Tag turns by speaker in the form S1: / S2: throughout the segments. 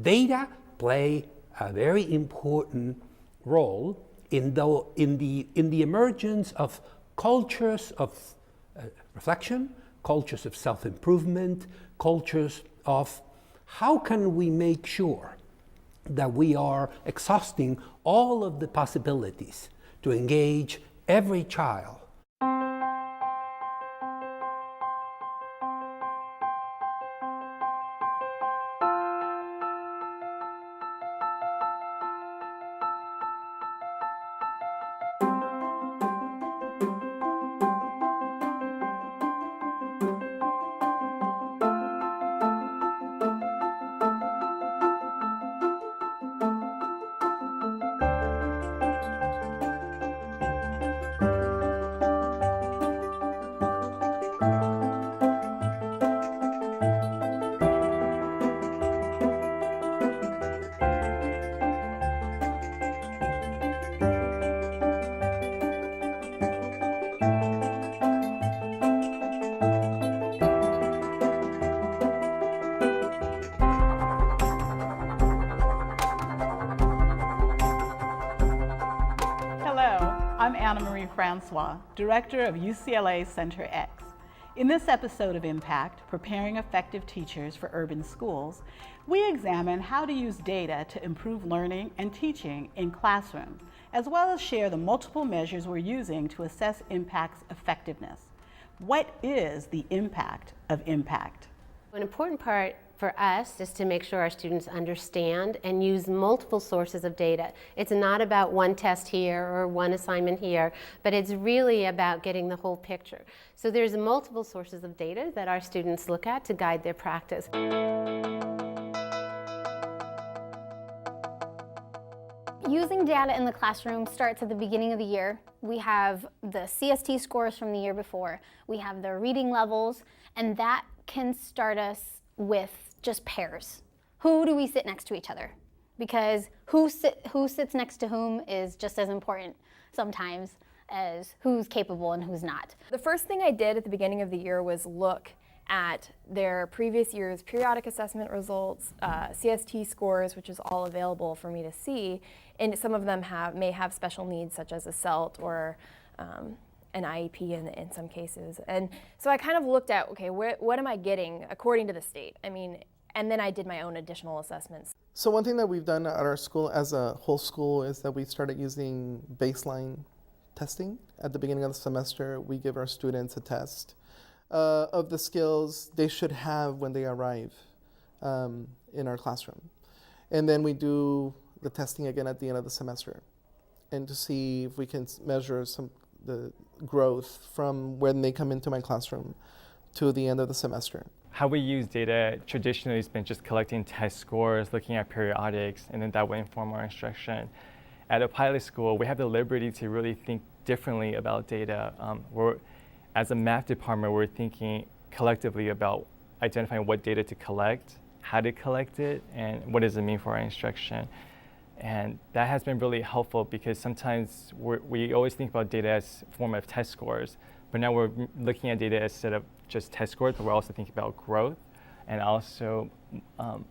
S1: Data play a very important role in the emergence of cultures of reflection, cultures of self-improvement, cultures of how can we make sure that we are exhausting all of the possibilities to engage every child.
S2: Francois, Director of UCLA Center X. In this episode of Impact, Preparing Effective Teachers for Urban Schools, we examine how to use data to improve learning and teaching in classrooms, as well as share the multiple measures we're using to assess impact's effectiveness. What is the impact of impact?
S3: An important part for us is to make sure our students understand and use multiple sources of data. It's not about one test here or one assignment here, but it's really about getting the whole picture. So there's multiple sources of data that our students look at to guide their practice.
S4: Using data in the classroom starts at the beginning of the year. We have the CST scores from the year before. We have the reading levels, and that can start us with just pairs. Who do we sit next to each other? Because who sits next to whom is just as important sometimes as who's capable and who's not.
S5: The first thing I did at the beginning of the year was look at their previous year's periodic assessment results, CST scores, which is all available for me to see, and some of them may have special needs such as a CELT or an IEP in some cases. And so I kind of looked at, okay, what am I getting according to the state? I mean, and then I did my own additional assessments.
S6: So one thing that we've done at our school as a whole school is that we started using baseline testing. At the beginning of the semester, we give our students a test of the skills they should have when they arrive in our classroom. And then we do the testing again at the end of the semester, and to see if we can measure the growth from when they come into my classroom to the end of the semester.
S7: How we use data traditionally has been just collecting test scores, looking at periodics, and then that would inform our instruction. At a pilot school, we have the liberty to really think differently about data. As a math department, we're thinking collectively about identifying what data to collect, how to collect it, and what does it mean for our instruction. And that has been really helpful because sometimes we always think about data as a form of test scores, but now we're looking at data instead of just test scores, but we're also thinking about growth and also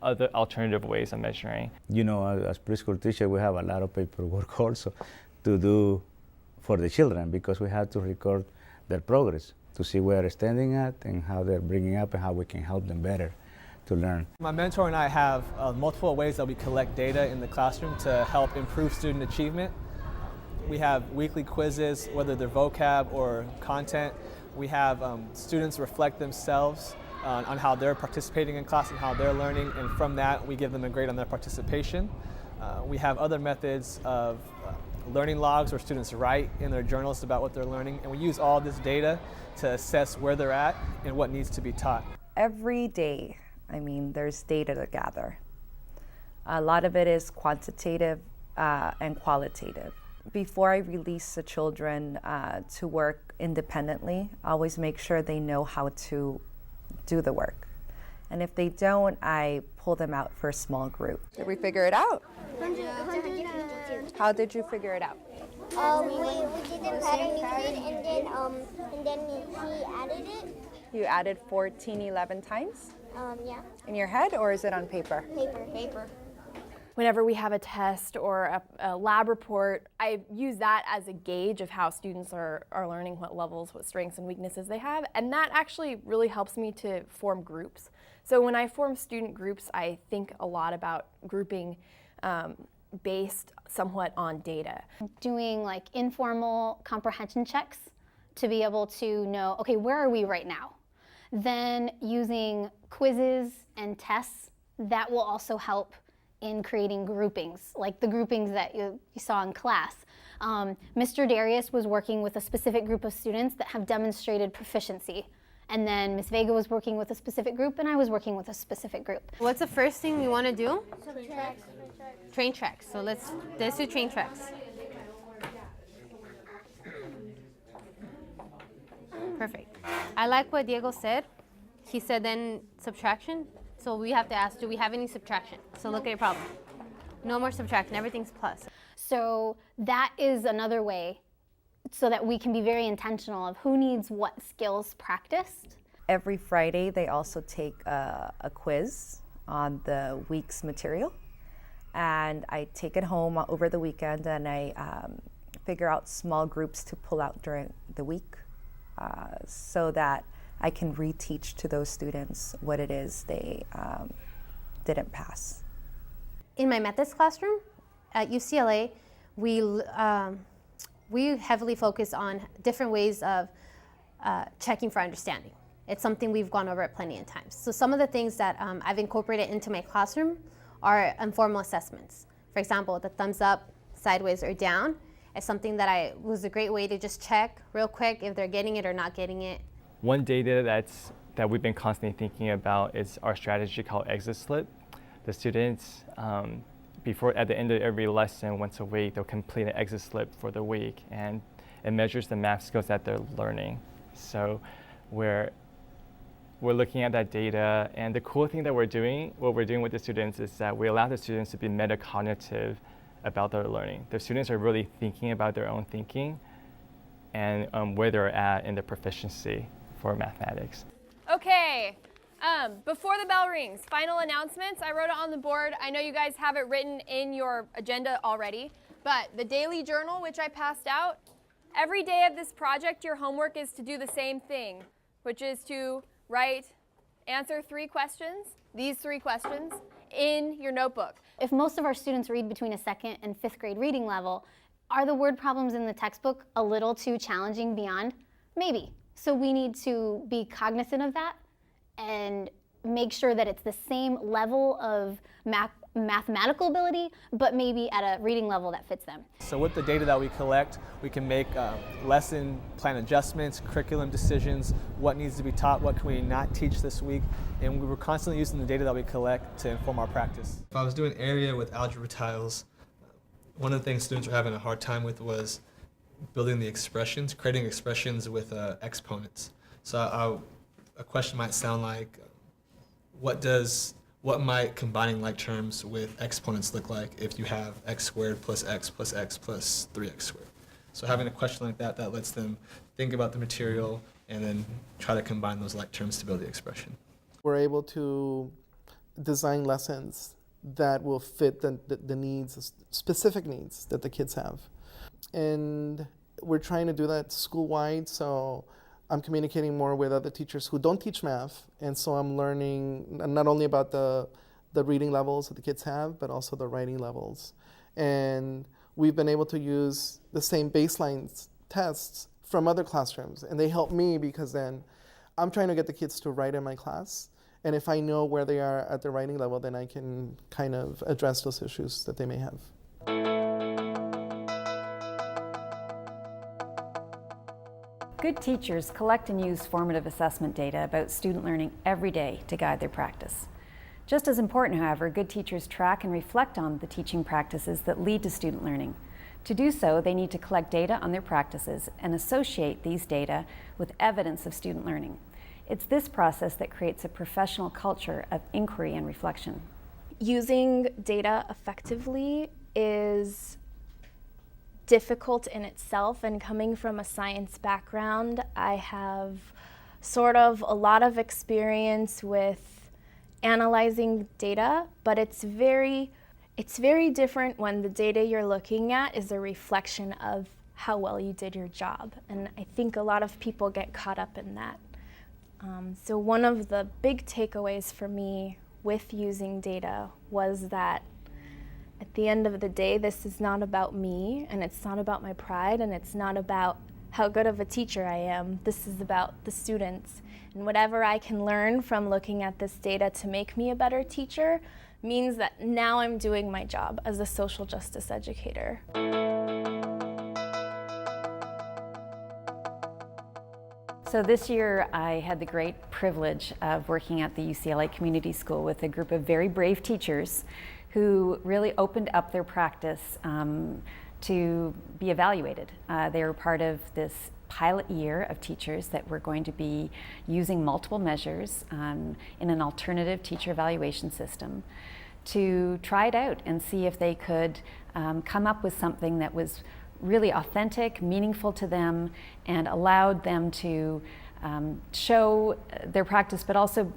S7: other alternative ways of measuring.
S8: You know, as preschool teacher, we have a lot of paperwork also to do for the children because we have to record their progress to see where they're standing at and how they're bringing up and how we can help them better to learn.
S9: My mentor and I have multiple ways that we collect data in the classroom to help improve student achievement. We have weekly quizzes, whether they're vocab or content. We have students reflect themselves on how they're participating in class and how they're learning, and from that we give them a grade on their participation. We have other methods of learning logs where students write in their journals about what they're learning, and we use all this data to assess where they're at and what needs to be taught.
S10: Every day, I mean, there's data to gather. A lot of it is quantitative and qualitative. Before I release the children to work independently, I always make sure they know how to do the work. And if they don't, I pull them out for a small group.
S11: Did we figure it out?
S12: 152.
S11: How did you figure it out?
S12: We did the pattern Euclid, and then he added it.
S11: You added 14 11 times?
S12: Yeah.
S11: In your head, or is it on paper?
S12: Paper.
S5: Whenever we have a test or a lab report, I use that as a gauge of how students are learning, what levels, what strengths and weaknesses they have, and that actually really helps me to form groups. So when I form student groups, I think a lot about grouping based somewhat on data.
S4: Doing like informal comprehension checks to be able to know, okay, where are we right now? Then using quizzes and tests, that will also help in creating groupings, like the groupings that you saw in class. Mr. Darius was working with a specific group of students that have demonstrated proficiency. And then Ms. Vega was working with a specific group, and I was working with a specific group.
S3: What's the first thing we want to do?
S12: Subtract.
S3: Train tracks. So let's do train tracks. Perfect. I like what Diego said. He said then subtraction. So we have to ask, do we have any subtraction? So look at your problem. No more subtraction, everything's plus.
S4: So that is another way so that we can be very intentional of who needs what skills practiced.
S10: Every Friday, they also take a quiz on the week's material. And I take it home over the weekend, and I figure out small groups to pull out during the week so that I can reteach to those students what it is they didn't pass.
S3: In my methods classroom at UCLA, we heavily focus on different ways of checking for understanding. It's something we've gone over it plenty of times. So some of the things that I've incorporated into my classroom are informal assessments. For example, the thumbs up, sideways, or down is something that was a great way to just check real quick if they're getting it or not getting it.
S7: One data that we've been constantly thinking about is our strategy called exit slip. The students, at the end of every lesson, once a week, they'll complete an exit slip for the week, and it measures the math skills that they're learning. So we're looking at that data, and the cool thing that what we're doing with the students is that we allow the students to be metacognitive about their learning. The students are really thinking about their own thinking and where they're at in the proficiency for mathematics.
S5: Okay, before the bell rings, final announcements. I wrote it on the board. I know you guys have it written in your agenda already, but the daily journal, which I passed out, every day of this project, your homework is to do the same thing, which is to answer these 3 questions in your notebook.
S4: If most of our students read between a 2nd and 5th grade reading level, are the word problems in the textbook a little too challenging beyond? Maybe. So we need to be cognizant of that and make sure that it's the same level of mathematical ability, but maybe at a reading level that fits them.
S9: So with the data that we collect, we can make lesson plan adjustments, curriculum decisions, what needs to be taught, what can we not teach this week, and we were constantly using the data that we collect to inform our practice. If I was doing area with algebra tiles, one of the things students were having a hard time with was building the expressions, creating expressions with exponents. So a question might sound like, what might combining like terms with exponents look like if you have x squared plus x plus x plus 3x squared? So having a question like that lets them think about the material and then try to combine those like terms to build the expression.
S6: We're able to design lessons that will fit the needs, specific needs that the kids have. And we're trying to do that school-wide, so I'm communicating more with other teachers who don't teach math, and so I'm learning not only about the reading levels that the kids have, but also the writing levels. And we've been able to use the same baseline tests from other classrooms, and they help me because then I'm trying to get the kids to write in my class, and if I know where they are at the writing level, then I can kind of address those issues that they may have.
S13: Good teachers collect and use formative assessment data about student learning every day to guide their practice. Just as important, however, good teachers track and reflect on the teaching practices that lead to student learning. To do so, they need to collect data on their practices and associate these data with evidence of student learning. It's this process that creates a professional culture of inquiry and reflection.
S5: Using data effectively is difficult in itself, and coming from a science background, I have sort of a lot of experience with analyzing data, but it's very different when the data you're looking at is a reflection of how well you did your job. And I think a lot of people get caught up in that. So one of the big takeaways for me with using data was that at the end of the day, this is not about me, and it's not about my pride, and it's not about how good of a teacher I am. This is about the students. And whatever I can learn from looking at this data to make me a better teacher means that now I'm doing my job as a social justice educator.
S13: So this year I had the great privilege of working at the UCLA Community School with a group of very brave teachers who really opened up their practice to be evaluated. They were part of this pilot year of teachers that were going to be using multiple measures in an alternative teacher evaluation system to try it out and see if they could come up with something that was really authentic, meaningful to them, and allowed them to show their practice, but also,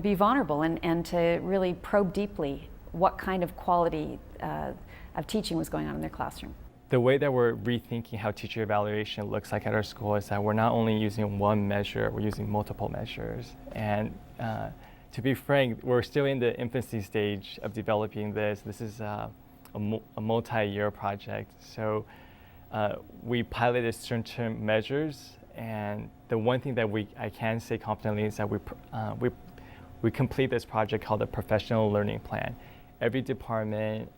S13: be vulnerable and to really probe deeply what kind of quality of teaching was going on in their classroom.
S7: The way that we're rethinking how teacher evaluation looks like at our school is that we're not only using one measure, we're using multiple measures. And to be frank, we're still in the infancy stage of developing this. This is a multi-year project. So we piloted certain measures, and the one thing that I can say confidently is that we complete this project called the Professional Learning Plan. Every department,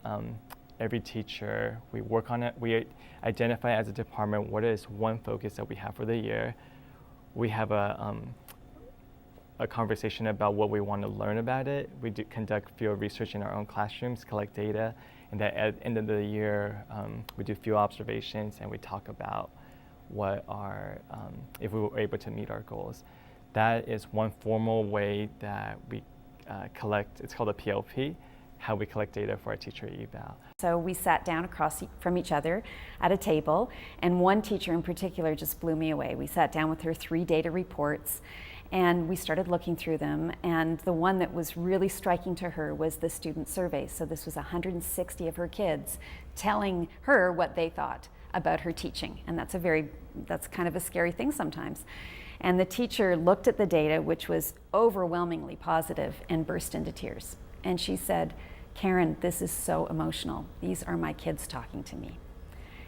S7: every teacher, we work on it. We identify as a department what is one focus that we have for the year. We have a conversation about what we want to learn about it. We do conduct field research in our own classrooms, collect data, and then at the end of the year, we do field observations and we talk about what if we were able to meet our goals. That is one formal way that we collect, it's called a PLP, how we collect data for our teacher eval.
S13: So we sat down across from each other at a table, and one teacher in particular just blew me away. We sat down with her 3 data reports, and we started looking through them, and the one that was really striking to her was the student survey. So this was 160 of her kids telling her what they thought about her teaching, and that's kind of a scary thing sometimes. And the teacher looked at the data, which was overwhelmingly positive, and burst into tears. And she said, "Karen, this is so emotional. These are my kids talking to me."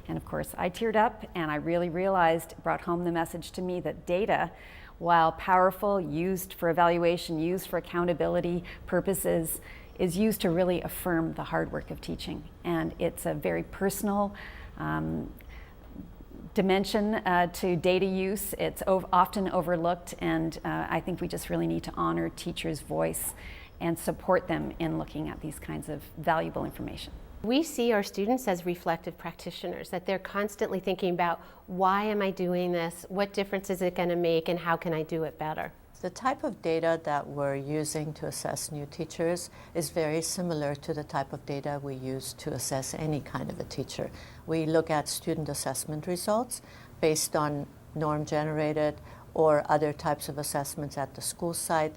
S13: And of course, I teared up, and I really brought home the message to me that data, while powerful, used for evaluation, used for accountability purposes, is used to really affirm the hard work of teaching. And it's a very personal dimension to data use. It's often overlooked, and I think we just really need to honor teachers' voice and support them in looking at these kinds of valuable information.
S3: We see our students as reflective practitioners, that they're constantly thinking about, why am I doing this? What difference is it going to make, and how can I do it better?
S14: The type of data that we're using to assess new teachers is very similar to the type of data we use to assess any kind of a teacher. We look at student assessment results based on norm-generated or other types of assessments at the school site.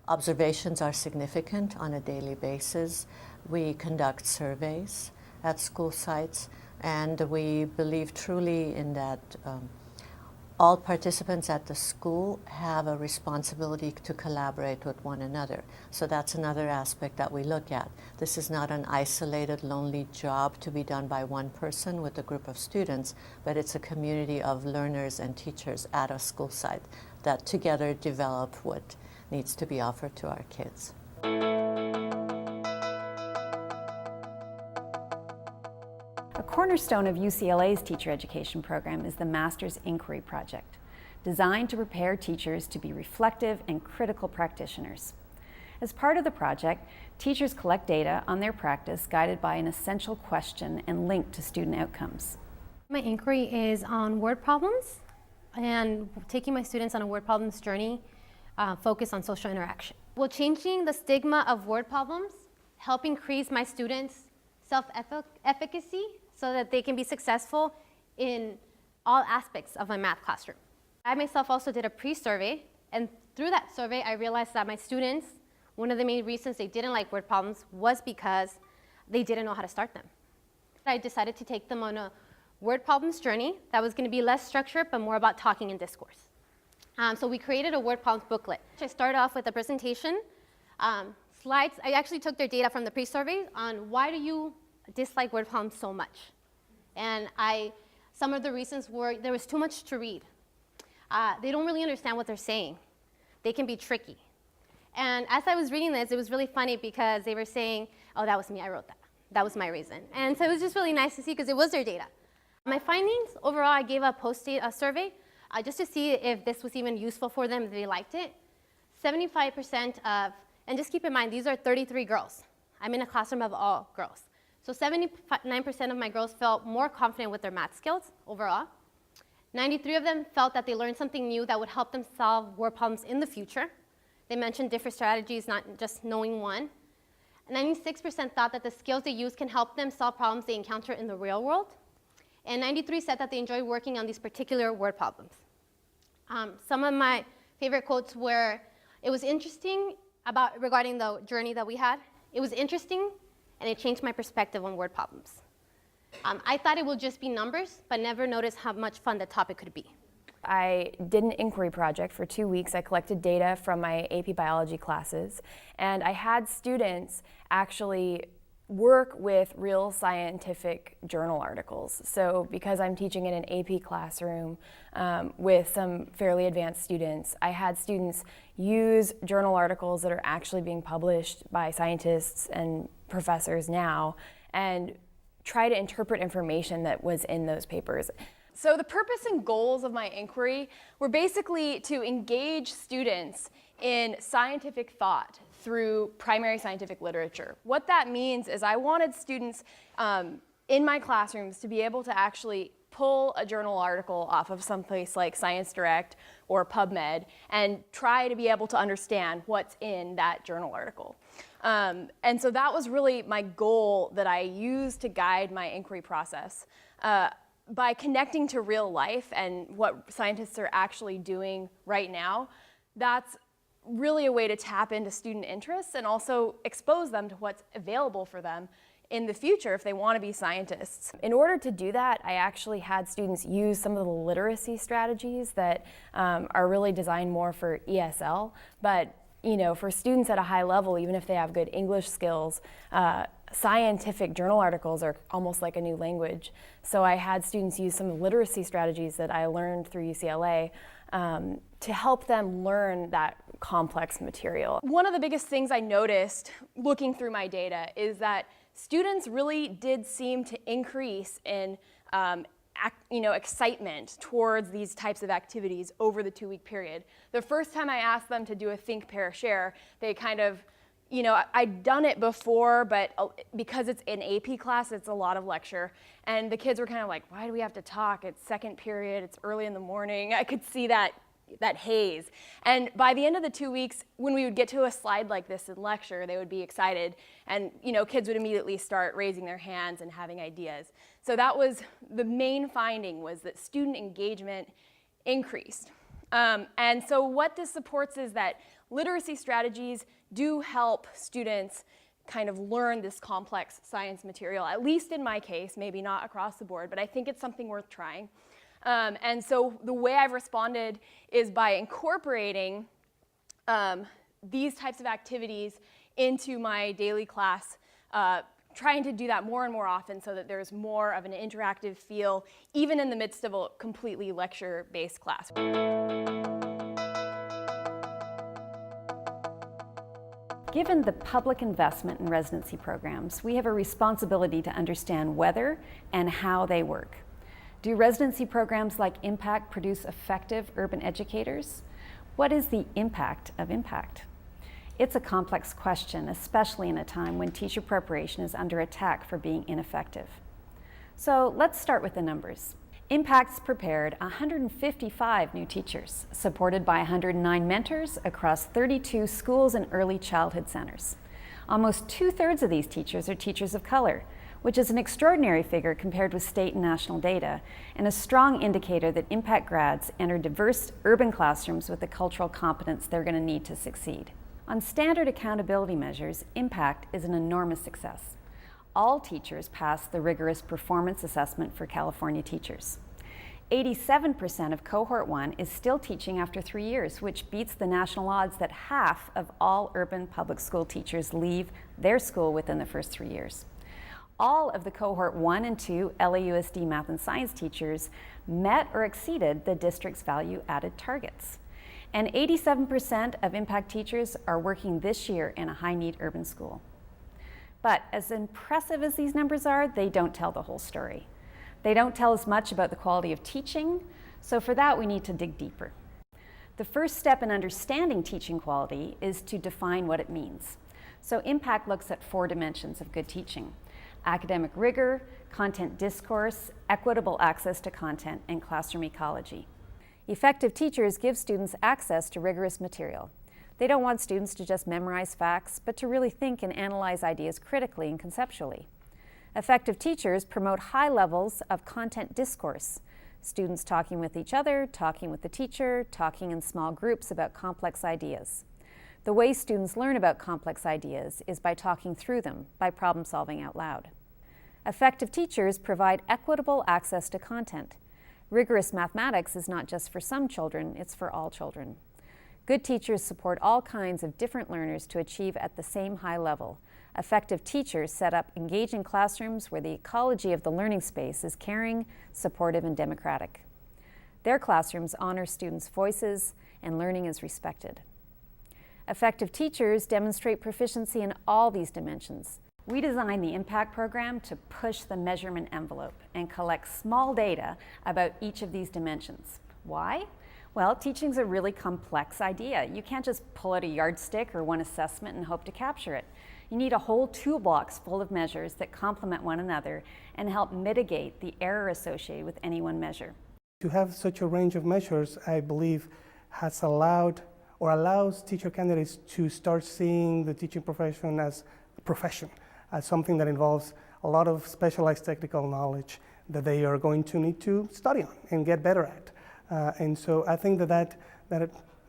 S14: Observations are significant on a daily basis. We conduct surveys at school sites, and we believe truly in that all participants at the school have a responsibility to collaborate with one another. So that's another aspect that we look at. This is not an isolated, lonely job to be done by one person with a group of students, but it's a community of learners and teachers at a school site that together develop what needs to be offered to our kids.
S13: A cornerstone of UCLA's teacher education program is the Master's Inquiry Project, designed to prepare teachers to be reflective and critical practitioners. As part of the project, teachers collect data on their practice guided by an essential question and linked to student outcomes.
S15: My inquiry is on word problems and taking my students on a word problems journey focused on social interaction. Will changing the stigma of word problems help increase my students' self-efficacy so that they can be successful in all aspects of my math classroom? I myself also did a pre-survey, and through that survey, I realized that my students, one of the main reasons they didn't like word problems was because they didn't know how to start them. I decided to take them on a word problems journey that was going to be less structured, but more about talking and discourse. So we created a word problems booklet. I started off with a presentation, slides. I actually took their data from the pre-survey on why do you dislike word problems so much. And some of the reasons were there was too much to read. They don't really understand what they're saying. They can be tricky. And as I was reading this, it was really funny because they were saying, oh, that was me, I wrote that. That was my reason. And so it was just really nice to see because it was their data. My findings, overall, I gave a survey just to see if this was even useful for them, if they liked it. 75% of, and just keep in mind, these are 33 girls. I'm in a classroom of all girls. So 79% of my girls felt more confident with their math skills overall. 93 of them felt that they learned something new that would help them solve word problems in the future. They mentioned different strategies, not just knowing one. 96% thought that the skills they use can help them solve problems they encounter in the real world. And 93 said that they enjoy working on these particular word problems. Some of my favorite quotes were, it was interesting regarding the journey that we had. It was interesting, and it changed my perspective on word problems. I thought it would just be numbers, but never noticed how much fun the topic could be.
S5: I did an inquiry project for 2 weeks. I collected data from my AP biology classes, and I had students actually work with real scientific journal articles. So because I'm teaching in an AP classroom with some fairly advanced students, I had students use journal articles that are actually being published by scientists and professors now and try to interpret information that was in those papers. So the purpose and goals of my inquiry were basically to engage students in scientific thought through primary scientific literature. What that means is I wanted students in my classrooms to be able to actually pull a journal article off of someplace like Science Direct or PubMed and try to be able to understand what's in that journal article. And so that was really my goal that I used to guide my inquiry process. By connecting to real life and what scientists are actually doing right now, that's really a way to tap into student interests and also expose them to what's available for them in the future if they want to be scientists. In order to do that, I actually had students use some of the literacy strategies that are really designed more for ESL, but for students at a high level, even if they have good English skills, scientific journal articles are almost like a new language. So I had students use some of the literacy strategies that I learned through UCLA to help them learn that complex material. One of the biggest things I noticed looking through my data is that students really did seem to increase in excitement towards these types of activities over the 2-week period. The first time I asked them to do a think, pair, share, they kind of, I'd done it before, but because it's an AP class, it's a lot of lecture. And the kids were kind of like, why do we have to talk? It's second period, it's early in the morning. I could see that haze. And by the end of the 2 weeks, when we would get to a slide like this in lecture, they would be excited. And kids would immediately start raising their hands and having ideas. So that was the main finding, was that student engagement increased. And so what this supports is that literacy strategies do help students kind of learn this complex science material, at least in my case, maybe not across the board, but I think it's something worth trying. And so the way I've responded is by incorporating these types of activities into my daily class, trying to do that more and more often so that there's more of an interactive feel, even in the midst of a completely lecture-based class.
S13: Given the public investment in residency programs, we have a responsibility to understand whether and how they work. Do residency programs like Impact produce effective urban educators? What is the impact of Impact? It's a complex question, especially in a time when teacher preparation is under attack for being ineffective. So let's start with the numbers. Impact's prepared 155 new teachers, supported by 109 mentors across 32 schools and early childhood centers. Almost 2/3 of these teachers are teachers of color, which is an extraordinary figure compared with state and national data, and a strong indicator that impact grads enter diverse urban classrooms with the cultural competence they're going to need to succeed. On standard accountability measures, impact is an enormous success. All teachers pass the rigorous performance assessment for California teachers. 87% of Cohort 1 is still teaching after 3 years, which beats the national odds that half of all urban public school teachers leave their school within the first 3 years. All of the Cohort 1 and 2 LAUSD math and science teachers met or exceeded the district's value-added targets. And 87% of impact teachers are working this year in a high-need urban school. But as impressive as these numbers are, they don't tell the whole story. They don't tell us much about the quality of teaching, so for that we need to dig deeper. The first step in understanding teaching quality is to define what it means. So impact looks at 4 dimensions of good teaching: academic rigor, content discourse, equitable access to content, and classroom ecology. Effective teachers give students access to rigorous material. They don't want students to just memorize facts, but to really think and analyze ideas critically and conceptually. Effective teachers promote high levels of content discourse, students talking with each other, talking with the teacher, talking in small groups about complex ideas. The way students learn about complex ideas is by talking through them, by problem solving out loud. Effective teachers provide equitable access to content. Rigorous mathematics is not just for some children, it's for all children. Good teachers support all kinds of different learners to achieve at the same high level. Effective teachers set up engaging classrooms where the ecology of the learning space is caring, supportive, and democratic. Their classrooms honor students' voices and learning is respected. Effective teachers demonstrate proficiency in all these dimensions. We designed the impact program to push the measurement envelope and collect small data about each of these dimensions. Why? Well, teaching's a really complex idea. You can't just pull out a yardstick or one assessment and hope to capture it. You need a whole toolbox full of measures that complement one another and help mitigate the error associated with any one measure.
S16: To have such a range of measures, I believe, has allowed or allows teacher candidates to start seeing the teaching profession as a profession, as something that involves a lot of specialized technical knowledge that they are going to need to study on and get better at. And so I think that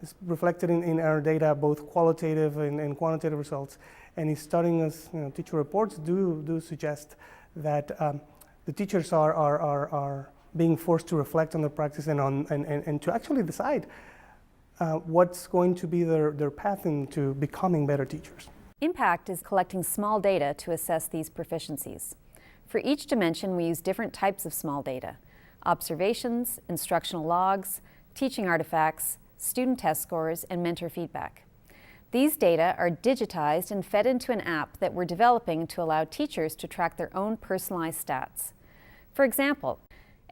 S16: is reflected in our data, both qualitative and quantitative results. And it's starting as teacher reports do suggest that the teachers are being forced to reflect on their practice and to actually decide what's going to be their path into becoming better teachers.
S13: Impact is collecting small data to assess these proficiencies. For each dimension, we use different types of small data: observations, instructional logs, teaching artifacts, student test scores, and mentor feedback. These data are digitized and fed into an app that we're developing to allow teachers to track their own personalized stats. For example,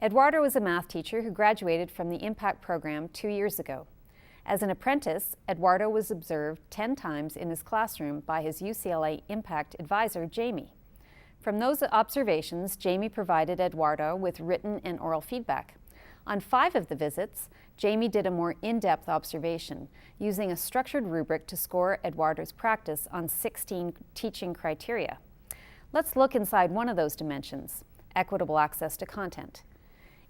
S13: Eduardo was a math teacher who graduated from the Impact program 2 years ago. As an apprentice, Eduardo was observed 10 times in his classroom by his UCLA Impact advisor, Jamie. From those observations, Jamie provided Eduardo with written and oral feedback. On 5 of the visits, Jamie did a more in-depth observation, using a structured rubric to score Eduardo's practice on 16 teaching criteria. Let's look inside one of those dimensions: equitable access to content.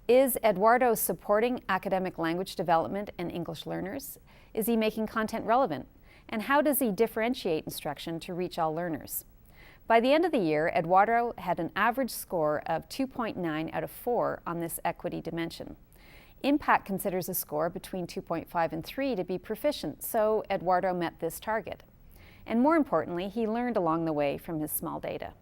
S13: Is Eduardo supporting academic language development and English learners? Is he making content relevant? And how does he differentiate instruction to reach all learners? By the end of the year, Eduardo had an average score of 2.9 out of 4 on this equity dimension. Impact considers a score between 2.5 and 3 to be proficient, so Eduardo met this target. And more importantly, he learned along the way from his small data.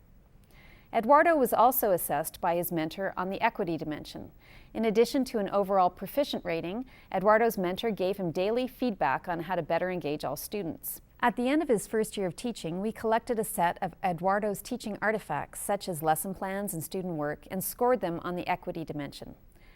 S13: Eduardo was also assessed by his mentor on the equity dimension. In addition to an overall proficient rating, Eduardo's mentor gave him daily feedback on how to better engage all students. At the end of his first year of teaching, we collected a set of Eduardo's teaching artifacts, such as lesson plans and student work, and scored them on the equity dimension.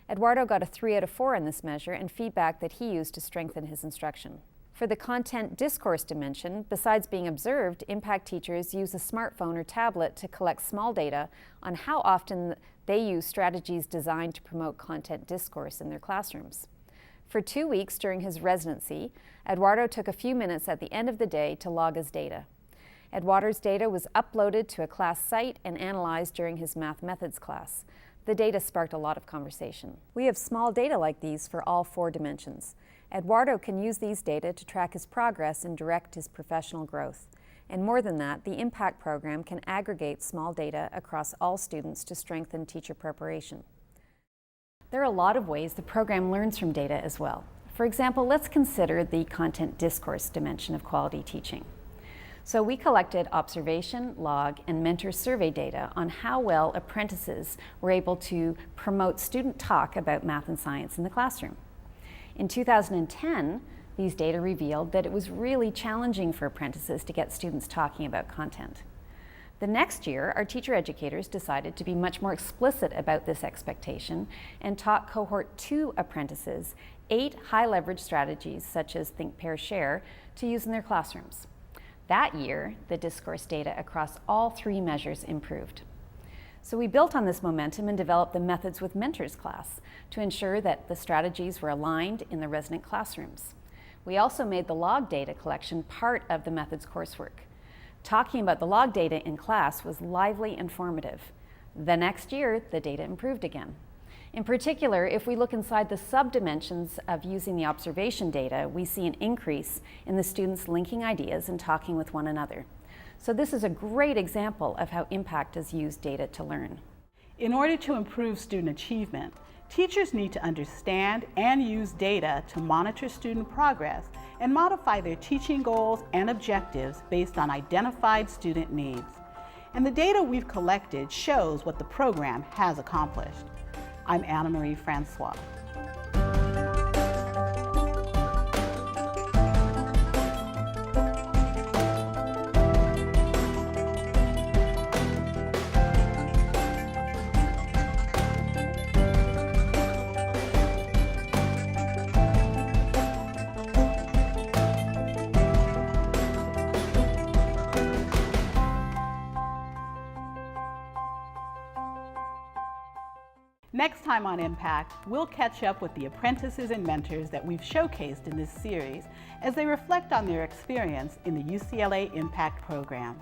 S13: Eduardo got a 3 out of 4 in this measure and feedback that he used to strengthen his instruction. For the content discourse dimension, besides being observed, Impact teachers use a smartphone or tablet to collect small data on how often they use strategies designed to promote content discourse in their classrooms. For 2 weeks during his residency, Eduardo took a few minutes at the end of the day to log his data. Eduardo's data was uploaded to a class site and analyzed during his math methods class. The data sparked a lot of conversation. We have small data like these for all 4 dimensions. Eduardo can use these data to track his progress and direct his professional growth. And more than that, the IMPACT program can aggregate small data across all students to strengthen teacher preparation. There are a lot of ways the program learns from data as well. For example, let's consider the content discourse dimension of quality teaching. So we collected observation, log, and mentor survey data on how well apprentices were able to promote student talk about math and science in the classroom. In 2010, these data revealed that it was really challenging for apprentices to get students talking about content. The next year, our teacher educators decided to be much more explicit about this expectation and taught cohort 2 apprentices 8 high leverage strategies such as think, pair, share to use in their classrooms. That year, the discourse data across all 3 measures improved. So we built on this momentum and developed the Methods with Mentors class to ensure that the strategies were aligned in the resident classrooms. We also made the log data collection part of the Methods coursework. Talking about the log data in class was lively and informative. The next year, the data improved again. In particular, if we look inside the sub-dimensions of using the observation data, we see an increase in the students linking ideas and talking with one another. So this is a great example of how IMPACT has used data to learn.
S2: In order to improve student achievement, teachers need to understand and use data to monitor student progress and modify their teaching goals and objectives based on identified student needs. And the data we've collected shows what the program has accomplished. I'm Anna Marie Francois. Next time on IMPACT, we'll catch up with the apprentices and mentors that we've showcased in this series as they reflect on their experience in the UCLA IMPACT program.